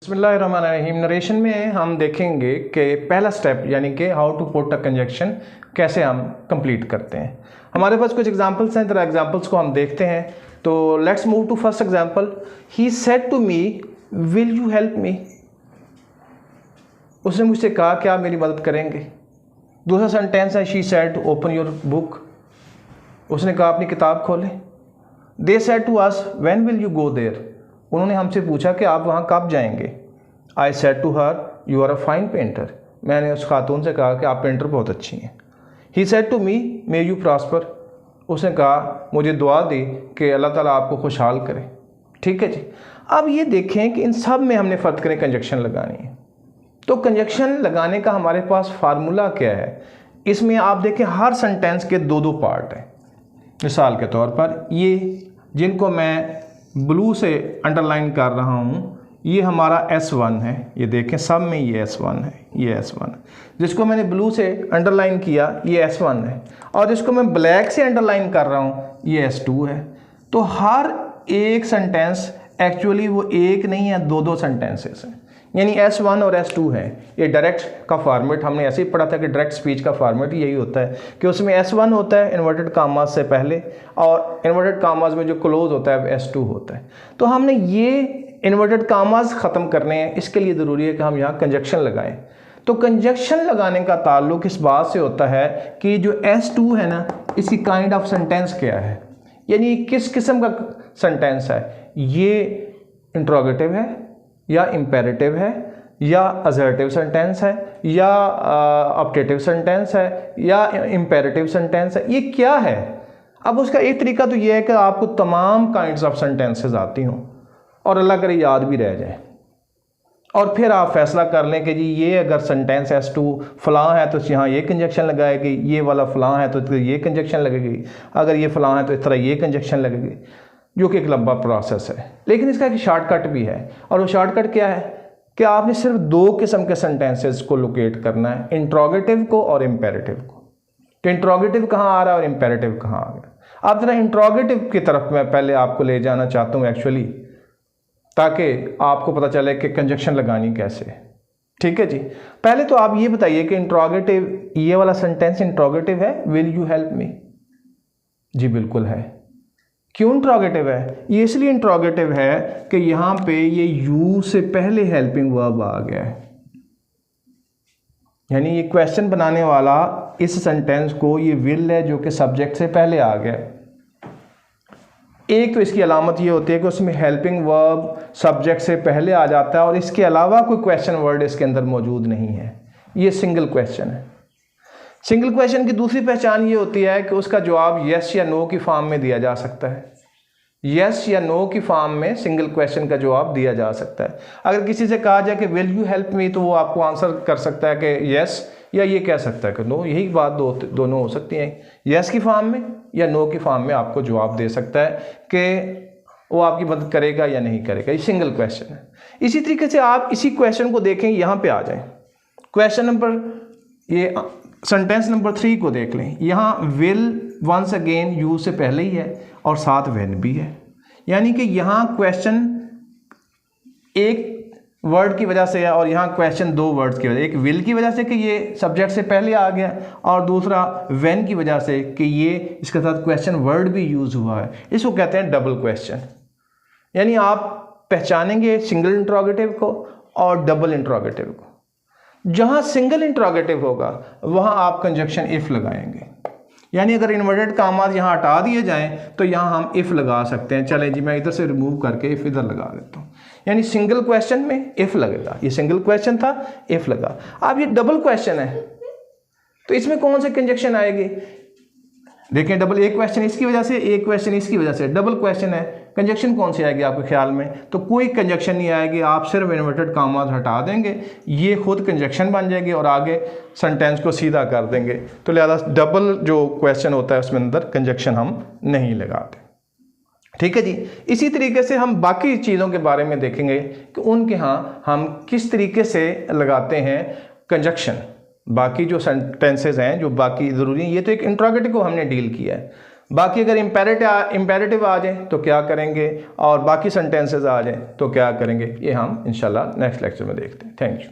बिस्मिल्लाहिर्रहमानिर्रहीम। नरेशन में हम देखेंगे कि पहला स्टेप यानी कि how to put a conjunction कैसे हम कंप्लीट करते हैं। हमारे पास कुछ एग्जांपल्स हैं, तरह एग्जांपल्स को हम देखते हैं। तो let's move to first example. He said to me will you help me. उसने मुझसे कहा क्या आप मेरी मदद करेंगे। दूसरा सेंटेंस है she said open your book. उसने कहा अपनी किताब खोलें। They said to us when will you go there. उन्होंने हमसे पूछा कि आप वहाँ कब जाएंगे। I said to her you are a fine painter. मैंने उस खातून से कहा कि आप पेंटर बहुत अच्छी हैं। He said to me may you prosper. उसने कहा मुझे दुआ दी कि अल्लाह ताला आपको खुशहाल करे। ठीक है जी। अब ये देखें कि इन सब में हमने फ़र्क करें कंजक्शन लगानी है। तो कंजक्शन लगाने का हमारे पास फार्मूला क्या है। इसमें आप देखें हर सेंटेंस के दो दो पार्ट हैं। मिसाल के तौर पर ये जिनको मैं ब्लू से अंडरलाइन कर रहा हूँ, ये हमारा S1 है। ये देखें सब में ये S1 है, ये S1 है। जिसको मैंने ब्लू से अंडरलाइन किया ये S1 है, और जिसको मैं ब्लैक से अंडरलाइन कर रहा हूँ ये S2 है। तो हर एक सेंटेंस एक्चुअली वो एक नहीं है, दो दो सेंटेंसेस हैं, यानी S1 और S2 है। ये डायरेक्ट का फॉर्मेट हमने ऐसे ही पढ़ा था कि डायरेक्ट स्पीच का फॉर्मेट यही होता है कि उसमें S1 होता है इन्वर्टेड कामाज से पहले, और इन्वर्टेड कामाज में जो क्लोज होता है S2 होता है। तो हमने ये इन्वर्टेड कामाज ख़त्म करने हैं, इसके लिए ज़रूरी है कि हम यहाँ कंजक्शन लगाएं। तो कंजक्शन लगाने का ताल्लुक इस बात से होता है कि जो S2 है ना, इसकी काइंड ऑफ सेंटेंस क्या है, यानी किस किस्म का सेंटेंस है। ये इंट्रोगेटिव है या इम्पेरेटिव है या असर्टिव सेंटेंस है या ऑप्टेटिव सेंटेंस है या इम्पेरेटिव सेंटेंस है, ये क्या है। अब उसका एक तरीका तो ये है कि आपको तमाम काइंड्स ऑफ सेंटेंसेस आती हों और अल्लाह करे याद भी रह जाए, और फिर आप फैसला कर लें कि जी ये अगर सेंटेंस S2 फ़लाँ है तो यहाँ ये कंजक्शन लगाएगी, ये वाला फ़लाँ है तो ये कंजक्शन लगेगी, अगर ये फ़लाँ है तो इस तरह ये कंजक्शन लगेगी, जो कि एक लंबा प्रोसेस है। लेकिन इसका एक शॉर्टकट भी है, और वो शॉर्टकट क्या है कि आपने सिर्फ दो किस्म के सेंटेंसेस को लोकेट करना है, इंट्रोगेटिव को और इम्पेरेटिव को। तो इंट्रोगेटिव कहाँ आ रहा है और इम्पेरेटिव कहाँ आ गया। आप जरा इंट्रोगेटिव की तरफ मैं पहले आपको ले जाना चाहता हूँ एक्चुअली, ताकि आपको पता चले कि कंजक्शन लगानी कैसे है। ठीक है जी। पहले तो आप ये बताइए कि इंट्रोगेटिव, ये वाला सेंटेंस इंट्रोगेटिव है, विल यू हेल्प मी। जी बिल्कुल है। क्यों इंट्रोगेटिव है? ये इसलिए इंट्रोगेटिव है कि यहाँ पे ये यू से पहले हेल्पिंग वर्ब आ गया है, यानी ये क्वेश्चन बनाने वाला इस सेंटेंस को ये विल है जो कि सब्जेक्ट से पहले आ गया। एक तो इसकी अलामत ये होती है कि उसमें हेल्पिंग वर्ब सब्जेक्ट से पहले आ जाता है और इसके अलावा कोई क्वेश्चन वर्ड इसके अंदर मौजूद नहीं है। ये सिंगल क्वेश्चन है। सिंगल क्वेश्चन की दूसरी पहचान ये होती है कि उसका जवाब यस या नो की फॉर्म में दिया जा सकता है। यस या नो की फॉर्म में सिंगल क्वेश्चन का जवाब दिया जा सकता है। अगर किसी से कहा जाए कि विल यू हेल्प मी, तो वो आपको आंसर कर सकता है कि यस, या ये कह सकता है कि नो। यही बात दोनों हो सकती हैं, यस की फॉर्म में या नो की फॉर्म में आपको जवाब दे सकता है कि वो आपकी मदद करेगा या नहीं करेगा। ये सिंगल क्वेश्चन है। इसी तरीके से आप इसी क्वेश्चन को देखें, यहाँ पे आ जाएं। क्वेश्चन नंबर, ये सेंटेंस नंबर 3 को देख लें। यहाँ विल वंस अगेन यू से पहले ही है और साथ व्हेन भी है, यानी कि यहाँ क्वेश्चन एक वर्ड की वजह से है और यहाँ क्वेश्चन दो वर्ड्स की वजह से। एक विल की वजह से कि ये सब्जेक्ट से पहले आ गया, और दूसरा व्हेन की वजह से कि ये इसके साथ क्वेश्चन वर्ड भी यूज़ हुआ है। इसको कहते हैं डबल क्वेश्चन। यानी आप पहचानेंगे सिंगल इंट्रोगेटिव को और डबल इंट्रोगेटिव को। जहाँ सिंगल इंट्रोगेटिव होगा वहाँ आप कंजक्शन इफ़ लगाएंगे, यानी अगर इन्वर्टेड कामाज यहाँ हटा दिए जाएं तो यहाँ हम इफ़ लगा सकते हैं। चलें जी, मैं इधर से रिमूव करके इफ़ इधर लगा देता हूँ, यानी सिंगल क्वेश्चन में इफ़ लगेगा। ये सिंगल क्वेश्चन था, इफ़ लगा। अब ये डबल क्वेश्चन है, तो इसमें कौन से कंजक्शन आएगी? देखें, डबल, एक क्वेश्चन इसकी वजह से, एक क्वेश्चन इसकी वजह से, डबल क्वेश्चन है। कंजक्शन कौन सी आएगी आपके ख्याल में? तो कोई कंजक्शन नहीं आएगी। आप सिर्फ इन्वर्टेड कामाज हटा देंगे, ये खुद कंजक्शन बन जाएगी और आगे सेंटेंस को सीधा कर देंगे। तो लिहाजा डबल जो क्वेश्चन होता है उसमें अंदर कंजक्शन हम नहीं लगाते। ठीक है जी। इसी तरीके से हम बाकी चीज़ों के बारे में देखेंगे कि उनके यहाँ हम किस तरीके से लगाते हैं कंजक्शन। बाकी जो सेंटेंसेज हैं जो बाकी ज़रूरी हैं, ये तो एक इंट्रोगेटिव को हमने डील किया है। बाकी अगर इम्पेरेटिव आ जाए तो क्या करेंगे, और बाकी सेंटेंसेस आ जाए तो क्या करेंगे, ये हम इंशाल्लाह नेक्स्ट लेक्चर में देखते हैं। Thank you.